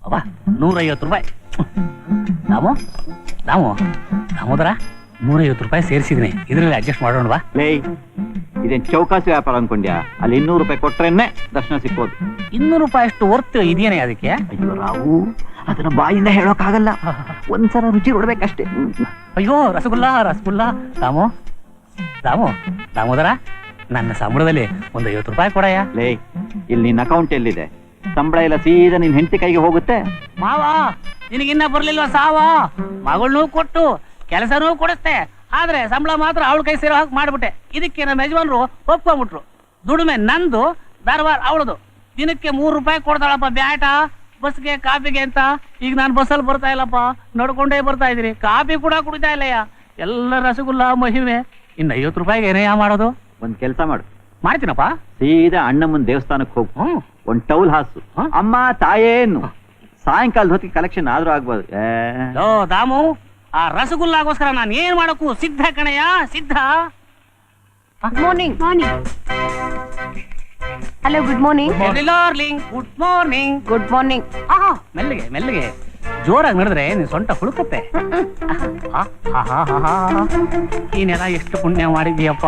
ಅಬ್ಬಾ 150 ರೂಪಾಯಿ. ದಾಮೋದರ 150 ರೂಪಾಯಿ ಸೇರಿಸಿದ್ನಿ, ಇದ್ರಲ್ಲಿ ಅಡ್ಜಸ್ಟ್ ಮಾಡೋಣ ಬಾ. ಲೇ, ಇದೇನ್ ಚೌಕಾಸಿ ವ್ಯಾಪಾರ ಅನ್ಕೊಂಡ್ಯಾ? ಅಲ್ಲಿ 200 ರೂಪಾಯಿ ಕೊಟ್ರೇನೆ ದರ್ಶನ ಸಿಕ್ಕೋದು. 200 ರೂಪಾಯಿ ಅಷ್ಟು ವರ್ತ್ ಇದೆಯೇನೆ ಅದಕ್ಕೆ? ಅಯ್ಯೋ ರಾವು, ಅದನ್ನ ಬಾಯಿಂದ ಹೇಳೋಕ್ಕಾಗಲ್ಲ, ಒಂದ್ಸಲ ರುಚಿ ನೋಡ್ಬೇಕಷ್ಟೇ. ಅಯ್ಯೋ ರಸಗುಲ್ಲ. ದಾಮೋದರ, ನನ್ನ ಸಂಬಳದಲ್ಲಿ ಒಂದು 50 ರೂಪಾಯಿ ಕೊಡಯ್ಯ. ಲೇ, ಇಲ್ಲಿ ನಿನ್ನ ಅಕೌಂಟ್ ಎಲ್ಲಿದೆ? ಸಂಬಳ ಎಲ್ಲ ಸೀದಾ ನಿನ್ ಹೆಂಡತಿ ಕೈಗೆ ಹೋಗುತ್ತೆ. ಮಾವ, ನಿನಗಿನ್ನ ಬರ್ಲಿಲ್ವಾ ಸಾವ? ಮಗಳನ್ನೂ ಕೊಟ್ಟು ಕೆಲಸನೂ ಕೊಡಿಸ್ತೆ, ಆದ್ರೆ ಸಂಬಳ ಮಾತ್ರ ಅವಳ ಕೈ ಸೇರೋ ಹಾಕಿ ಮಾಡ್ಬಿಟ್ಟೆ. ಇದಕ್ಕೆ ನಮ್ಮ ಯಜಮಾನ್ರು ಒಪ್ಕೊಂಡ್ಬಿಟ್ರು. ದುಡಿಮೆ ನಂದು, ಧಾರವಾಡ ಅವಳದು. ದಿನಕ್ಕೆ 3 ರೂಪಾಯಿ ಕೊಡ್ತಾಳಪ್ಪ ಬ್ಯಾಟ ಬಸ್ಗೆ ಕಾಫಿಗೆ ಅಂತ. ಈಗ ನಾನು ಬಸ್ಸಲ್ಲಿ ಬರ್ತಾ ಇಲ್ಲಪ್ಪ, ನಡ್ಕೊಂಡೇ ಬರ್ತಾ ಇದ್ದೀನಿ. ಕಾಫಿ ಕೂಡ ಕುಡಿತಾ ಇಲ್ಲಯ್ಯ. ಎಲ್ಲ ರಸಗುಲ್ಲ ಮಹಿಮೆ. ಇನ್ನು 50 ರೂಪಾಯಿಗೆ ಏನೇ ಮಾಡೋದು? ಒಂದ್ ಕೆಲಸ ಮಾಡು. ಮಾಡ್ತೀನಪ್ಪ. ಸೀದಾ ಅಣ್ಣಮ್ಮನ ದೇವಸ್ಥಾನಕ್ಕೆ ಹೋಗು, ಒಂದ್ ಟೌಲ್ ಹಾಸು, ಅಮ್ಮ ತಾಯೇನು, ಸಾಯಂಕಾಲದ ಹೊತ್ತಿಗೆ ಕಲೆಕ್ಷನ್ ಆದ್ರೂ ಆಗ್ಬೋದು. ದಾಮು, ಆ ರಸಗುಲ್ಲಾಗೋಸ್ಕರ ನಾನು ಏನ್ ಮಾಡಕ್ಕೂ ಸಿದ್ಧ ಕಣಯ್ಯ, ಸಿದ್ಧ. Morning. Hello, good morning. Good morning. Good morning. ಮೆಲ್ಲಿಗೆ ಜೋರಾಗಿ ನಡೆದ್ರೆ ನೀನ್ ಸೊಂಟ ಹುಡುಕತ್ತೆ. ಈ ನೆಲ ಎಷ್ಟು ಪುಣ್ಯ ಮಾಡಿದ್ಯಪ್ಪ.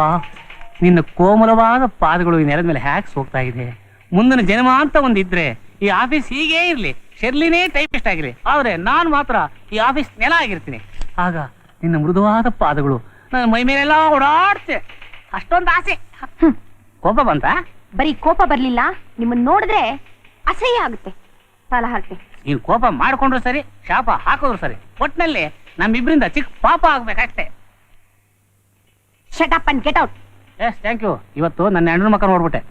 ನಿನ್ನ ಕೋಮಲವಾದ ಪಾದಗಳು ಈ ನೆಲದ ಮೇಲೆ ಹ್ಯಾಕ್ಸ್ ಹೋಗ್ತಾ ಇದೆ. ಮುಂದಿನ ಜನ್ಮ ಅಂತ ಒಂದಿದ್ರೆ ಈ ಆಫೀಸ್ ಹೀಗೇ ಇರ್ಲಿ, ಶೆರ್ಲಿನೇ ಟೈಪಿಸ್ಟ್ ಆಗಿರ್ಲಿ, ಆದ್ರೆ ನಾನ್ ಮಾತ್ರ ಈ ಆಫೀಸ್ ನೆಲ ಆಗಿರ್ತೀನಿ. ಆಗ ನಿನ್ನ ಮೃದುವಾದ ಪಾದಗಳು ನನ್ನ ಮೈ ಮೇಲೆಲ್ಲ ಓಡಾಡ್ತೆ. ಅಷ್ಟೊಂದು ಆಸೆ. ಕೋಪ ಬಂತ? ಬರೀ ಕೋಪ ಬರ್ಲಿಲ್ಲ, ನಿಮ್ಮನ್ನ ನೋಡಿದ್ರೆ ಅಸಹ್ಯ ಆಗುತ್ತೆ. ಸಾಲ ಹಾಕ್ತೆ. ನೀನ್ ಕೋಪ ಮಾಡ್ಕೊಂಡ್ರು ಸರಿ, ಶಾಪ ಹಾಕಿದ್ರು ಸರಿ, ಒಟ್ನಲ್ಲಿ ನಮ್ಮಿಬ್ರಿಂದ ಚಿಕ್ಕ ಪಾಪ ಆಗ್ಬೇಕಷ್ಟೇ. Shut up and get out. Yes thank you. ಇವತ್ತು ನನ್ನ ಹೆಣ್ಣು ಮಕ್ಕ ನೋಡ್ಬಿಟ್ಟೆ.